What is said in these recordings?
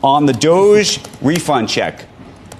On the Doge refund check,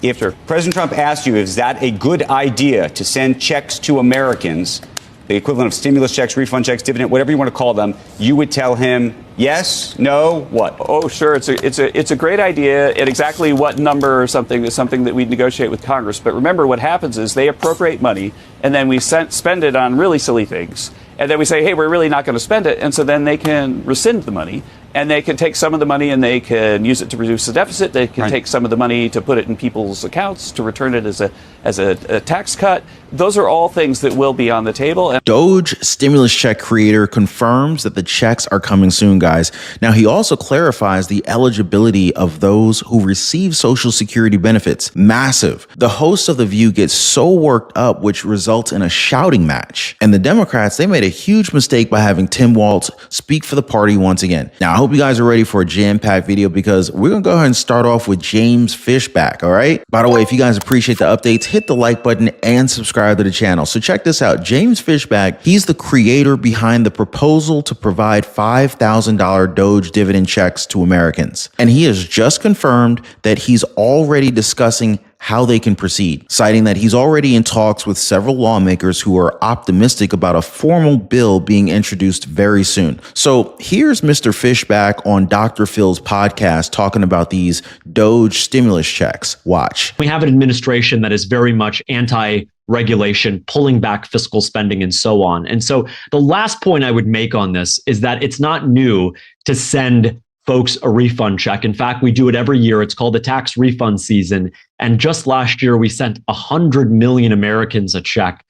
if President Trump asked you, is that a good idea to send checks to Americans, the equivalent of stimulus checks, refund checks, dividend, whatever you want to call them, you would tell him yes, no, what? Oh, sure. It's a great idea. At exactly what number or something is something that we'd negotiate with Congress. But remember, what happens is they appropriate money, and then we spend it on really silly things. And then we say, hey, we're really not going to spend it. And so then they can rescind the money. And they can take some of the money and they can use it to reduce the deficit. They can take some of the money to put it in people's accounts, to return it as a tax cut. Those are all things that will be on the table. Doge stimulus check creator confirms that the checks are coming soon, guys. Now, he also clarifies the eligibility of those who receive Social Security benefits. Massive. The host of The View gets so worked up, which results in a shouting match. And the Democrats, they made a huge mistake by having Tim Waltz speak for the party once again. Now, I hope you guys are ready for a jam-packed video because we're going to go ahead and start off with James Fishback, all right? By the way, if you guys appreciate the updates, hit the like button and subscribe to the channel. So check this out. James Fishback, he's the creator behind the proposal to provide $5,000 Doge dividend checks to Americans. And he has just confirmed that he's already discussing how they can proceed, citing that he's already in talks with several lawmakers who are optimistic about a formal bill being introduced very soon. So here's Mr. Fishback on Dr. Phil's podcast talking about these Doge stimulus checks. Watch. We have an administration that is very much anti-regulation, pulling back fiscal spending and so on. And so the last point I would make on this is that it's not new to send folks a refund check. In fact, we do it every year. It's called the tax refund season. And just last year, we sent 100 million Americans a check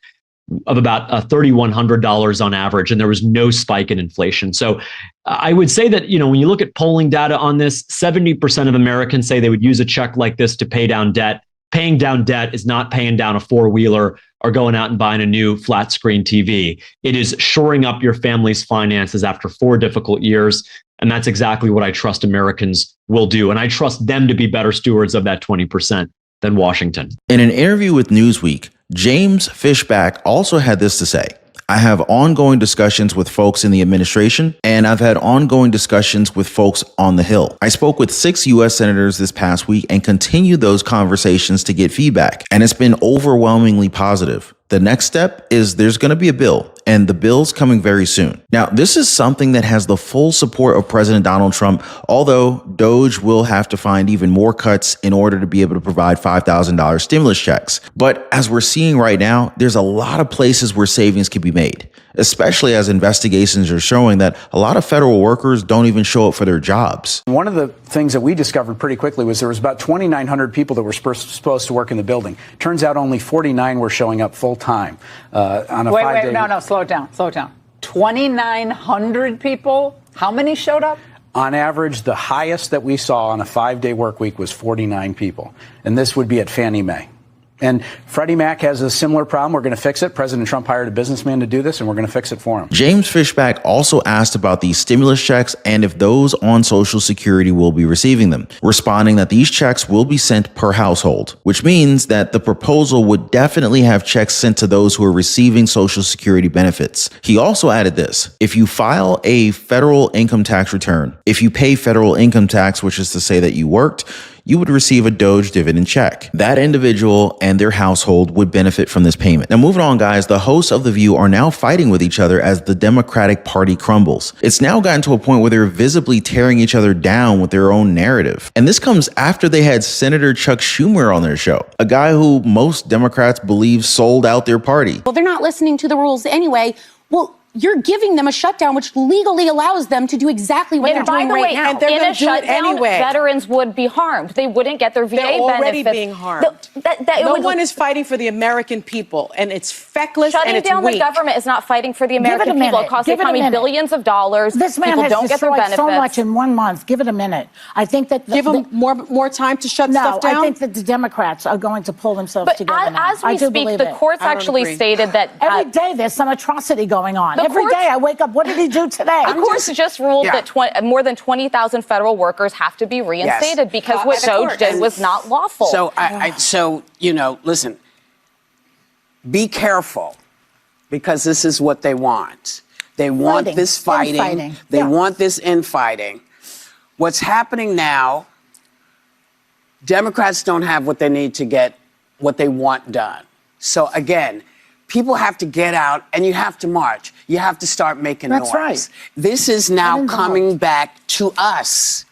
of about $3,100 on average, and there was no spike in inflation. So I would say that, when you look at polling data on this, 70% of Americans say they would use a check like this to pay down debt. Paying down debt is not paying down a four-wheeler or going out and buying a new flat screen TV. It is shoring up your family's finances after 4 difficult years. And that's exactly what I trust Americans will do. And I trust them to be better stewards of that 20% than Washington. In an interview with Newsweek, James Fishback also had this to say. I have ongoing discussions with folks in the administration, and I've had ongoing discussions with folks on the Hill. I spoke with 6 U.S. senators this past week and continued those conversations to get feedback, and it's been overwhelmingly positive. The next step is there's going to be a bill, and the bill's coming very soon. Now, this is something that has the full support of President Donald Trump, although Doge will have to find even more cuts in order to be able to provide $5,000 stimulus checks. But as we're seeing right now, there's a lot of places where savings can be made, especially as investigations are showing that a lot of federal workers don't even show up for their jobs. One of the things that we discovered pretty quickly was there was about 2,900 people that were supposed to work in the building. Turns out only 49 were showing up full time on a 5-day. No, slow it down. 2,900 people. How many showed up? On average, the highest that we saw on a 5-day work week was 49 people. And this would be at Fannie Mae. And Freddie Mac has a similar problem. We're going to fix it. President Trump hired a businessman to do this, and we're going to fix it for him. James Fishback also asked about these stimulus checks and if those on Social Security will be receiving them, responding that these checks will be sent per household, which means that the proposal would definitely have checks sent to those who are receiving Social Security benefits. He also added this: if you file a federal income tax return, if you pay federal income tax, which is to say that you worked, you would receive a Doge dividend check. That individual and their household would benefit from this payment. Now, moving on, guys, the hosts of The View are now fighting with each other as the Democratic Party crumbles. It's now gotten to a point where they're visibly tearing each other down with their own narrative. And this comes after they had Senator Chuck Schumer on their show, a guy who most Democrats believe sold out their party. Well, they're not listening to the rules anyway. Well, you're giving them a shutdown, which legally allows them to do exactly what they're doing right now. And in a shutdown, veterans would be harmed. They wouldn't get their VA benefits. They're already being harmed. No one is fighting for the American people, and it's feckless and it's weak. Shutting down the government is not fighting for the American people. It costs the economy billions of dollars. This man has destroyed so much in 1 month. Give it a minute. I think that give them more time to shut stuff down. I think that the Democrats are going to pull themselves together now. As we speak, the courts actually stated that every day there's some atrocity going on. Every day I wake up. What did he do today? The courts just ruled that more than 20,000 federal workers have to be reinstated because what Doge did was not lawful. So listen, be careful, because this is what they want. They want this fighting. They want this infighting. What's happening now Democrats don't have what they need to get what they want done. So again, people have to get out and you have to march. You have to start making noise. That's right. This is now coming back to us.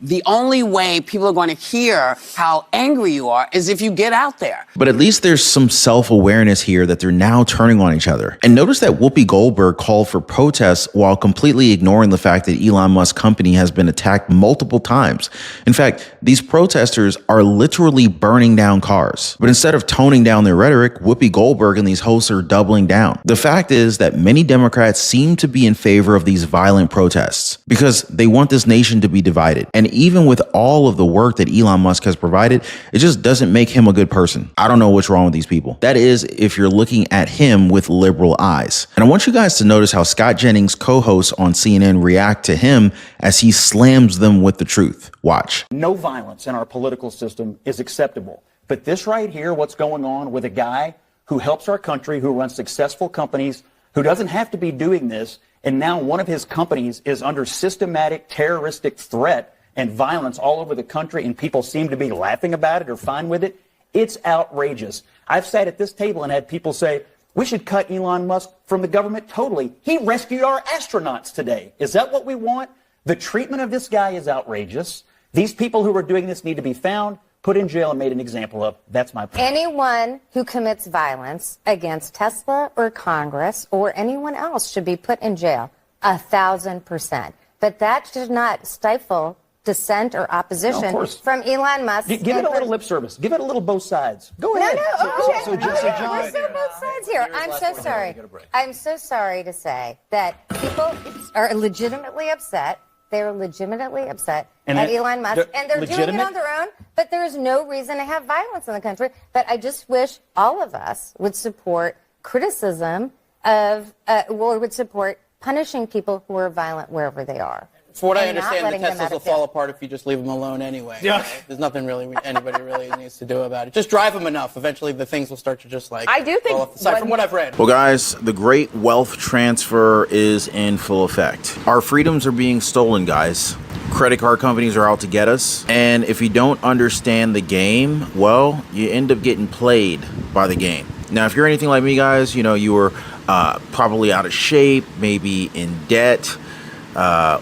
The only way people are going to hear how angry you are is if you get out there. But at least there's some self-awareness here that they're now turning on each other. And notice that Whoopi Goldberg called for protests while completely ignoring the fact that Elon Musk's company has been attacked multiple times. In fact, these protesters are literally burning down cars. But instead of toning down their rhetoric, Whoopi Goldberg and these hosts are doubling down. The fact is that many Democrats seem to be in favor of these violent protests because they want this nation to be divided. And even with all of the work that Elon Musk has provided, it just doesn't make him a good person. I don't know what's wrong with these people. That is, if you're looking at him with liberal eyes. And I want you guys to notice how Scott Jennings' co-hosts on CNN react to him as he slams them with the truth. Watch. No violence in our political system is acceptable. But this right here, what's going on with a guy who helps our country, who runs successful companies, who doesn't have to be doing this, and now one of his companies is under systematic terroristic threat and violence all over the country, and people seem to be laughing about it or fine with it. It's outrageous. I've sat at this table and had people say, we should cut Elon Musk from the government totally. He rescued our astronauts today. Is that what we want? The treatment of this guy is outrageous. These people who are doing this need to be found, put in jail, and made an example of. That's my point. Anyone who commits violence against Tesla or Congress or anyone else should be put in jail, 1,000%. But that should not stifle dissent or opposition from Elon Musk. Give it a little lip service. Give it a little both sides. Go ahead. So both sides here. I'm so sorry. I'm so sorry to say that people are legitimately upset. They're legitimately upset at Elon Musk, and they're doing it on their own, but there is no reason to have violence in the country. But I just wish all of us would support criticism of, or would support punishing people who are violent wherever they are. For what I understand, the Teslas will fall apart if you just leave them alone anyway. Yeah. There's nothing really anybody really needs to do about it. Just drive them enough. Eventually, the things will start to just like I do think fall off the side, from what I've read. Well, guys, the great wealth transfer is in full effect. Our freedoms are being stolen, guys. Credit card companies are out to get us. And if you don't understand the game, well, you end up getting played by the game. Now, if you're anything like me, guys, you know, you were probably out of shape, maybe in debt,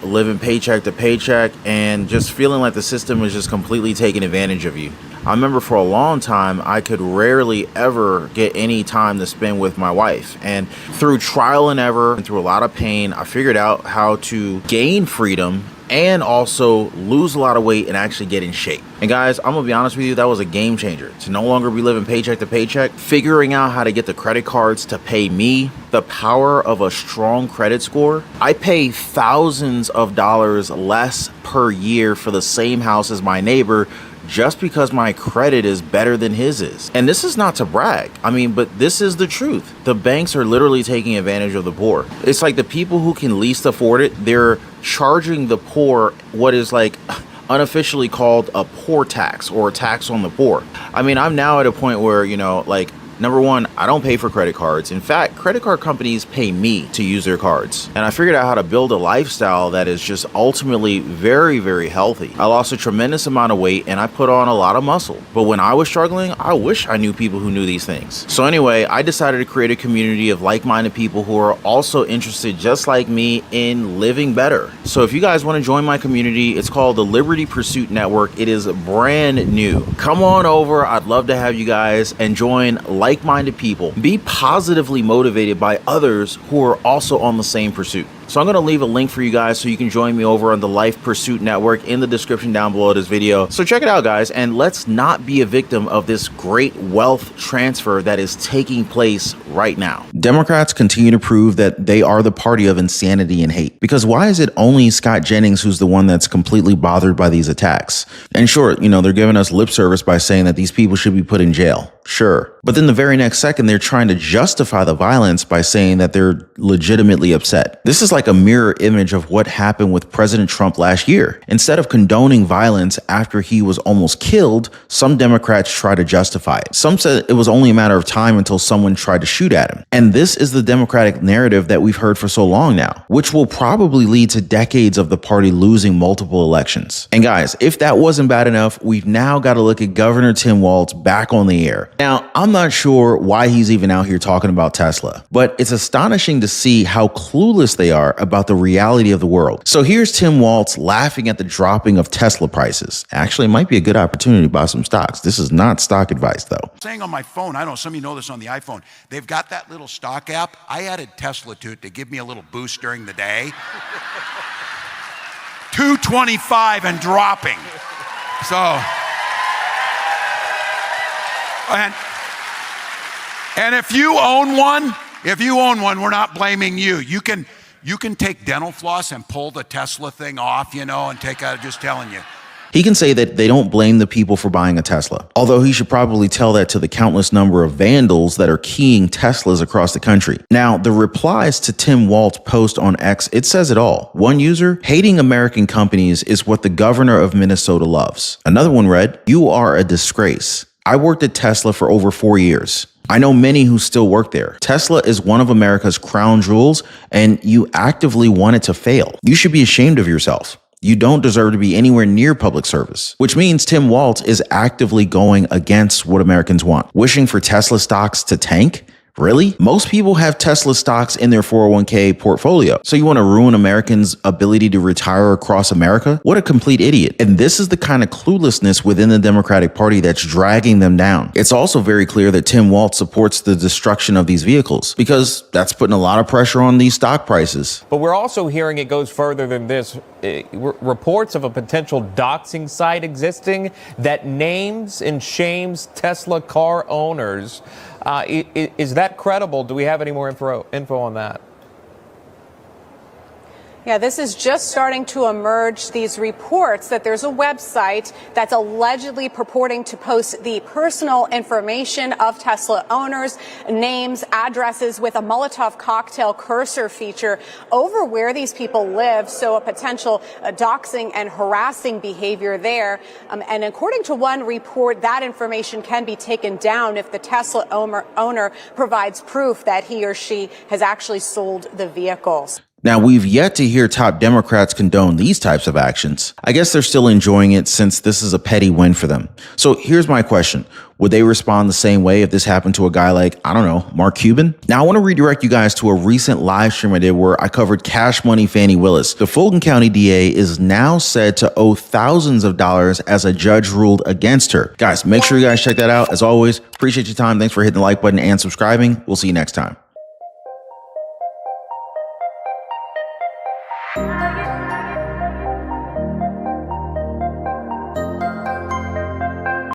living paycheck to paycheck, and just feeling like the system is just completely taking advantage of you. I remember for a long time, I could rarely ever get any time to spend with my wife. And through trial and error and through a lot of pain, I figured out how to gain freedom and also lose a lot of weight and actually get in shape. And guys, I'm gonna be honest with you, that was a game changer. To no longer be living paycheck to paycheck, figuring out how to get the credit cards to pay me, the power of a strong credit score. I pay thousands of dollars less per year for the same house as my neighbor just because my credit is better than his is. And this is not to brag. I mean, but this is the truth. The banks are literally taking advantage of the poor. It's like the people who can least afford it, they're charging the poor what is like unofficially called a poor tax or a tax on the poor. I mean, I'm now at a point where, you know, like, number one, I don't pay for credit cards. In fact, credit card companies pay me to use their cards. And I figured out how to build a lifestyle that is just ultimately very, very healthy. I lost a tremendous amount of weight and I put on a lot of muscle. But when I was struggling, I wish I knew people who knew these things. So anyway, I decided to create a community of like-minded people who are also interested, just like me, in living better. So if you guys want to join my community, it's called the Liberty Pursuit Network. It is brand new. Come on over. I'd love to have you guys and join like-minded people. Be positively motivated by others who are also on the same pursuit. So I'm going to leave a link for you guys so you can join me over on the Life Pursuit Network in the description down below this video. So check it out, guys, and let's not be a victim of this great wealth transfer that is taking place right now. Democrats continue to prove that they are the party of insanity and hate. Because why is it only Scott Jennings who's the one that's completely bothered by these attacks? And sure, you know, they're giving us lip service by saying that these people should be put in jail. Sure. But then the very next second, they're trying to justify the violence by saying that they're legitimately upset. This is like like a mirror image of what happened with President Trump last year. Instead of condoning violence after he was almost killed, some Democrats try to justify it. Some said it was only a matter of time until someone tried to shoot at him. And this is the Democratic narrative that we've heard for so long now, which will probably lead to decades of the party losing multiple elections. And guys, if that wasn't bad enough, we've now got to look at Governor Tim Waltz back on the air. Now, I'm not sure why he's even out here talking about Tesla, but it's astonishing to see how clueless they are about the reality of the world. So here's Tim Waltz laughing at the dropping of Tesla prices. Actually, it might be a good opportunity to buy some stocks. This is not stock advice, though. Saying on my phone, I don't know, some of you know this on the iPhone, they've got that little stock app. I added Tesla to it to give me a little boost during the day. 225 and dropping. So, and if you own one, we're not blaming you. You can take dental floss and pull the Tesla thing off, and take out, just telling you. He can say that they don't blame the people for buying a Tesla, although he should probably tell that to the countless number of vandals that are keying Teslas across the country. Now, the replies to Tim Waltz's post on X, it says it all. One user, hating American companies is what the governor of Minnesota loves. Another one read, you are a disgrace. I worked at Tesla for over 4 years. I know many who still work there. Tesla is one of America's crown jewels, and you actively want it to fail. You should be ashamed of yourself. You don't deserve to be anywhere near public service, which means Tim Waltz is actively going against what Americans want, wishing for Tesla stocks to tank. Really? Most people have Tesla stocks in their 401k portfolio. So you want to ruin Americans' ability to retire across America? What a complete idiot. And this is the kind of cluelessness within the Democratic Party that's dragging them down. It's also very clear that Tim Waltz supports the destruction of these vehicles because that's putting a lot of pressure on these stock prices. But we're also hearing it goes further than this. Reports of a potential doxing site existing that names and shames Tesla car owners. Is that credible? Do we have any more info on that? Yeah, this is just starting to emerge, these reports that there's a website that's allegedly purporting to post the personal information of Tesla owners, names, addresses with a Molotov cocktail cursor feature over where these people live. So a potential doxing and harassing behavior there. And according to one report, that information can be taken down if the Tesla owner provides proof that he or she has actually sold the vehicles. Now, we've yet to hear top Democrats condone these types of actions. I guess they're still enjoying it since this is a petty win for them. So here's my question. Would they respond the same way if this happened to a guy like, I don't know, Mark Cuban? Now, I want to redirect you guys to a recent live stream I did where I covered Cash Money Fannie Willis. The Fulton County DA is now said to owe thousands of dollars as a judge ruled against her. Guys, make sure you guys check that out. As always, appreciate your time. Thanks for hitting the like button and subscribing. We'll see you next time.